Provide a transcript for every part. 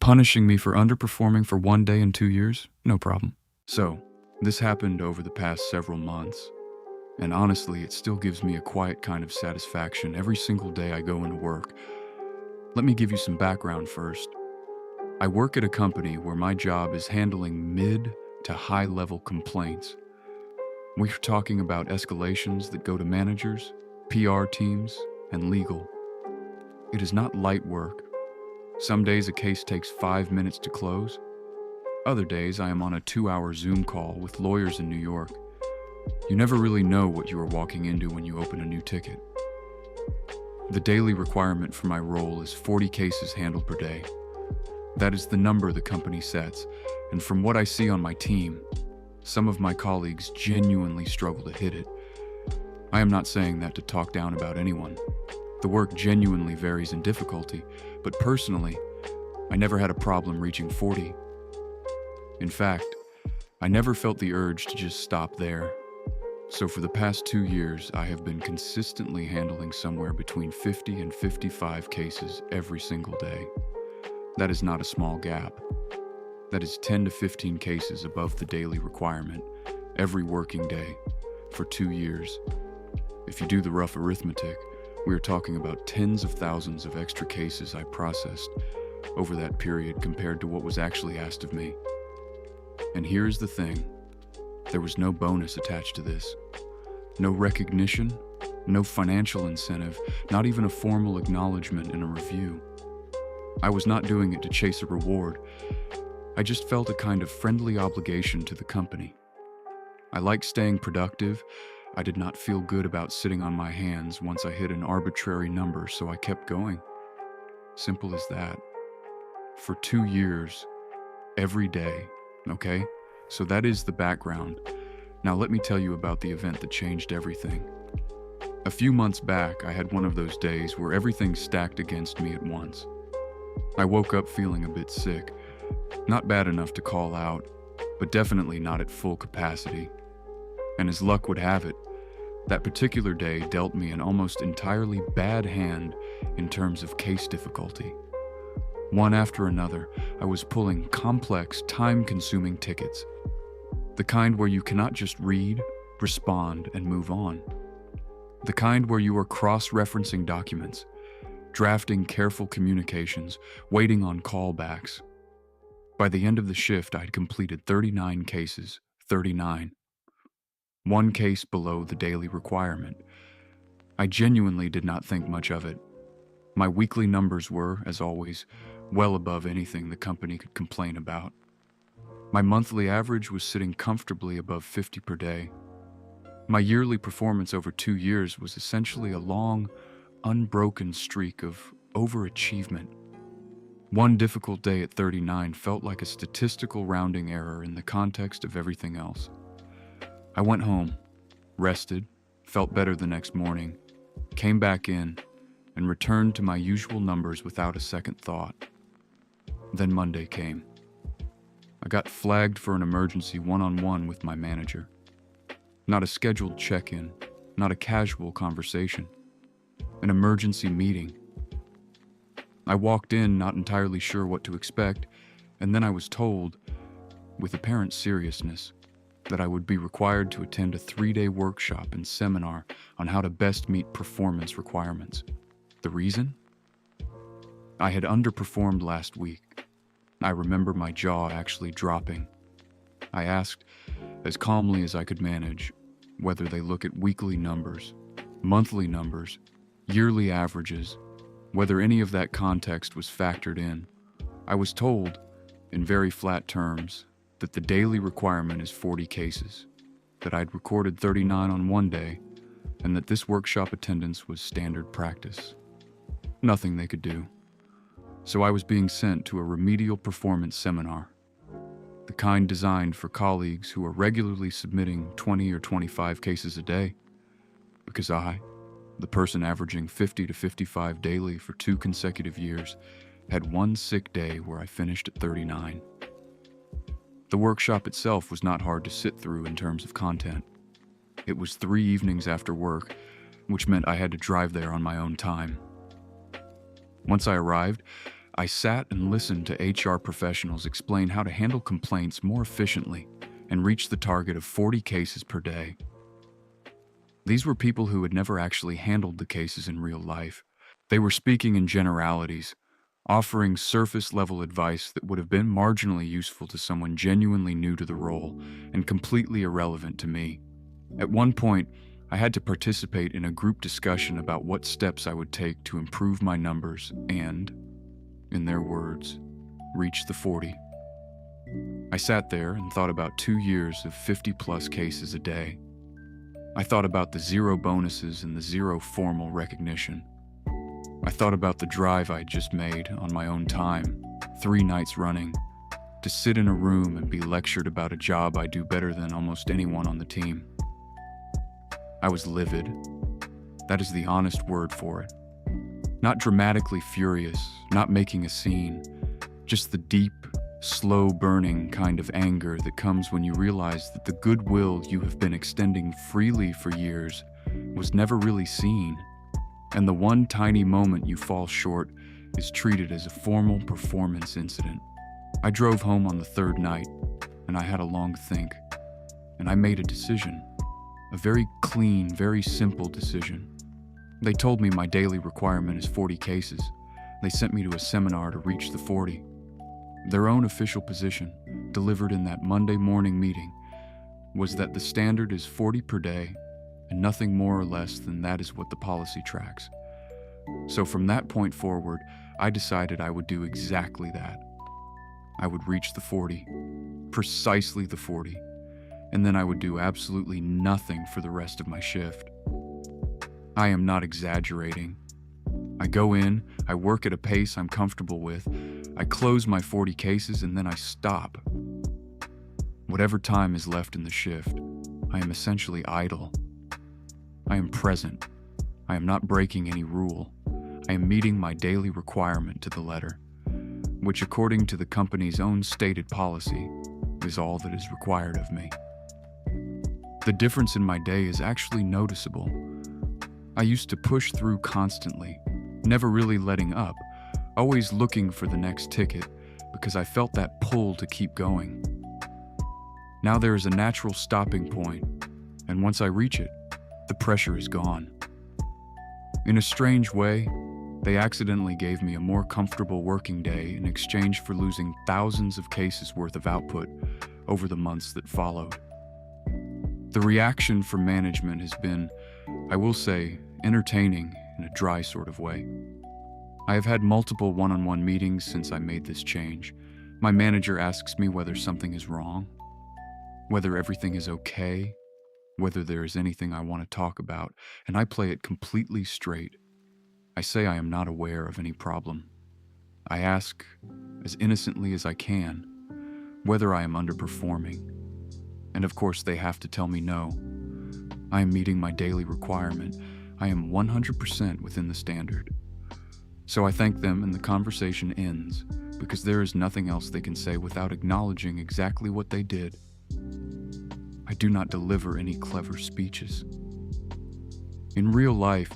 Punishing me for underperforming for 1 day in 2 years? No problem. So, this happened over the past several months, and honestly, it still gives me a quiet kind of satisfaction every single day I go into work. Let me give you some background first. I work at a company where my job is handling mid to high level complaints. We're talking about escalations that go to managers, PR teams, and legal. It is not light work. Some days a case takes 5 minutes to close. Other days I am on a 2-hour Zoom call with lawyers in New York. You never really know what you are walking into when you open a new ticket. The daily requirement for my role is 40 cases handled per day. That is the number the company sets, and from what I see on my team, some of my colleagues genuinely struggle to hit it. I am not saying that to talk down about anyone. The work genuinely varies in difficulty, but personally, I never had a problem reaching 40. In fact, I never felt the urge to just stop there. So for the past 2 years, I have been consistently handling somewhere between 50 and 55 cases every single day. That is not a small gap. That is 10 to 15 cases above the daily requirement every working day for 2 years. If you do the rough arithmetic, we are talking about tens of thousands of extra cases I processed over that period compared to what was actually asked of me. And here's the thing, there was no bonus attached to this. No recognition, no financial incentive, not even a formal acknowledgement in a review. I was not doing it to chase a reward. I just felt a kind of friendly obligation to the company. I like staying productive. I did not feel good about sitting on my hands once I hit an arbitrary number, so I kept going. Simple as that. For 2 years, every day, okay? So that is the background. Now let me tell you about the event that changed everything. A few months back, I had one of those days where everything stacked against me at once. I woke up feeling a bit sick. Not bad enough to call out, but definitely not at full capacity. And as luck would have it, that particular day dealt me an almost entirely bad hand in terms of case difficulty. One after another, I was pulling complex, time-consuming tickets. The kind where you cannot just read, respond, and move on. The kind where you are cross-referencing documents, drafting careful communications, waiting on callbacks. By the end of the shift, I'd completed 39 cases, 39. One case below the daily requirement. I genuinely did not think much of it. My weekly numbers were, as always, well above anything the company could complain about. My monthly average was sitting comfortably above 50 per day. My yearly performance over 2 years was essentially a long, unbroken streak of overachievement. One difficult day at 39 felt like a statistical rounding error in the context of everything else. I went home, rested, felt better the next morning, came back in, and returned to my usual numbers without a second thought. Then Monday came. I got flagged for an emergency one-on-one with my manager. Not a scheduled check-in, not a casual conversation. An emergency meeting. I walked in not entirely sure what to expect, and then I was told, with apparent seriousness, that I would be required to attend a 3-day workshop and seminar on how to best meet performance requirements. The reason? I had underperformed last week. I remember my jaw actually dropping. I asked, as calmly as I could manage, whether they look at weekly numbers, monthly numbers, yearly averages, whether any of that context was factored in. I was told, in very flat terms, that the daily requirement is 40 cases, that I'd recorded 39 on one day, and that this workshop attendance was standard practice. Nothing they could do. So I was being sent to a remedial performance seminar, the kind designed for colleagues who are regularly submitting 20 or 25 cases a day, because I, the person averaging 50 to 55 daily for 2 consecutive years, had one sick day where I finished at 39. The workshop itself was not hard to sit through in terms of content. It was 3 evenings after work, which meant I had to drive there on my own time. Once I arrived, I sat and listened to HR professionals explain how to handle complaints more efficiently and reach the target of 40 cases per day. These were people who had never actually handled the cases in real life. They were speaking in generalities, offering surface-level advice that would have been marginally useful to someone genuinely new to the role and completely irrelevant to me. At one point, I had to participate in a group discussion about what steps I would take to improve my numbers and, in their words, reach the 40. I sat there and thought about 2 years of 50-plus cases a day. I thought about the 0 bonuses and the 0 formal recognition. I thought about the drive I'd just made on my own time, 3 nights running, to sit in a room and be lectured about a job I do better than almost anyone on the team. I was livid. That is the honest word for it. Not dramatically furious, not making a scene, just the deep, slow-burning kind of anger that comes when you realize that the goodwill you have been extending freely for years was never really seen, and the one tiny moment you fall short is treated as a formal performance incident. I drove home on the 3rd night, and I had a long think, and I made a decision. A very clean, very simple decision. They told me my daily requirement is 40 cases. They sent me to a seminar to reach the 40. Their own official position, delivered in that Monday morning meeting, was that the standard is 40 per day, and nothing more or less than that is what the policy tracks. So from that point forward, I decided I would do exactly that. I would reach the 40, precisely the 40, and then I would do absolutely nothing for the rest of my shift. I am not exaggerating. I go in, I work at a pace I'm comfortable with, I close my 40 cases, and then I stop. Whatever time is left in the shift, I am essentially idle. I am present. I am not breaking any rule. I am meeting my daily requirement to the letter, which according to the company's own stated policy, is all that is required of me. The difference in my day is actually noticeable. I used to push through constantly, never really letting up, always looking for the next ticket because I felt that pull to keep going. Now there is a natural stopping point, and once I reach it, the pressure is gone. In a strange way, they accidentally gave me a more comfortable working day in exchange for losing thousands of cases worth of output over the months that followed. The reaction from management has been, I will say, entertaining in a dry sort of way. I have had multiple one-on-one meetings since I made this change. My manager asks me whether something is wrong, whether everything is okay, whether there is anything I want to talk about, and I play it completely straight. I say I am not aware of any problem. I ask, as innocently as I can, whether I am underperforming. And of course they have to tell me no. I am meeting my daily requirement. I am 100% within the standard. So I thank them and the conversation ends, because there is nothing else they can say without acknowledging exactly what they did. I do not deliver any clever speeches. In real life,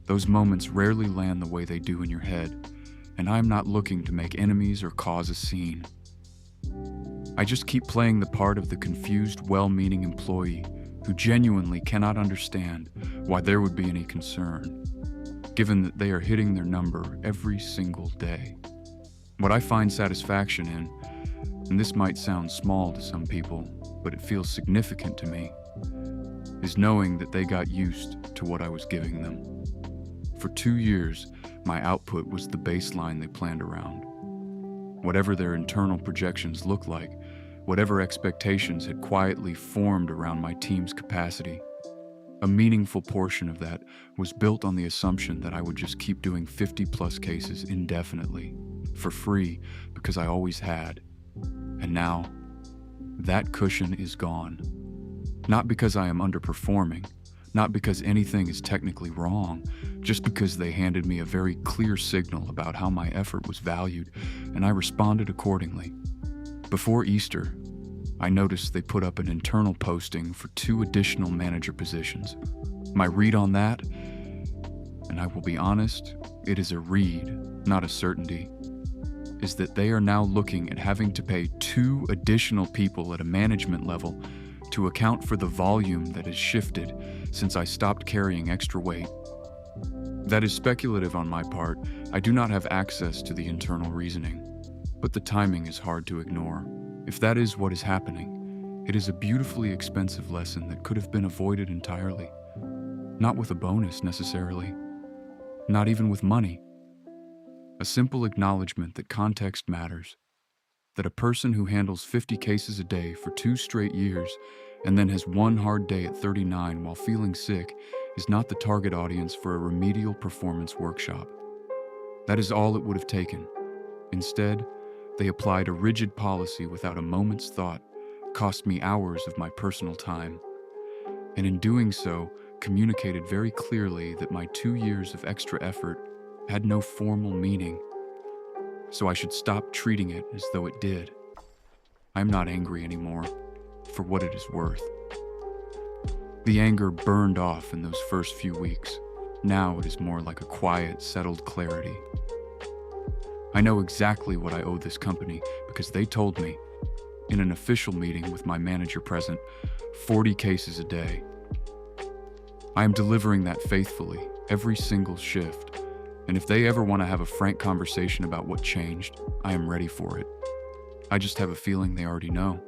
those moments rarely land the way they do in your head, and I am not looking to make enemies or cause a scene. I just keep playing the part of the confused, well-meaning employee who genuinely cannot understand why there would be any concern, given that they are hitting their number every single day. What I find satisfaction in, and this might sound small to some people, but it feels significant to me, is knowing that they got used to what I was giving them. For 2 years, my output was the baseline they planned around. Whatever their internal projections looked like, whatever expectations had quietly formed around my team's capacity, a meaningful portion of that was built on the assumption that I would just keep doing 50-plus cases indefinitely, for free, because I always had. And now, that cushion is gone. Not because I am underperforming, not because anything is technically wrong, just because they handed me a very clear signal about how my effort was valued, and I responded accordingly. Before Easter, I noticed they put up an internal posting for 2 additional manager positions. My read on that, and I will be honest, it is a read, not a certainty. is that they are now looking at having to pay 2 additional people at a management level to account for the volume that has shifted since I stopped carrying extra weight. That is speculative on my part. I do not have access to the internal reasoning, but the timing is hard to ignore. If that is what is happening, it is a beautifully expensive lesson that could have been avoided entirely. Not with a bonus necessarily. Not even with money. A simple acknowledgement that context matters. That a person who handles 50 cases a day for 2 straight years and then has one hard day at 39 while feeling sick is not the target audience for a remedial performance workshop. That is all it would have taken. Instead, they applied a rigid policy without a moment's thought, cost me hours of my personal time, and in doing so, communicated very clearly that my 2 years of extra effort had no formal meaning, so I should stop treating it as though it did. I am not angry anymore, for what it is worth. The anger burned off in those first few weeks. Now it is more like a quiet, settled clarity. I know exactly what I owe this company because they told me, in an official meeting with my manager present, 40 cases a day. I am delivering that faithfully, every single shift. And if they ever want to have a frank conversation about what changed, I am ready for it. I just have a feeling they already know.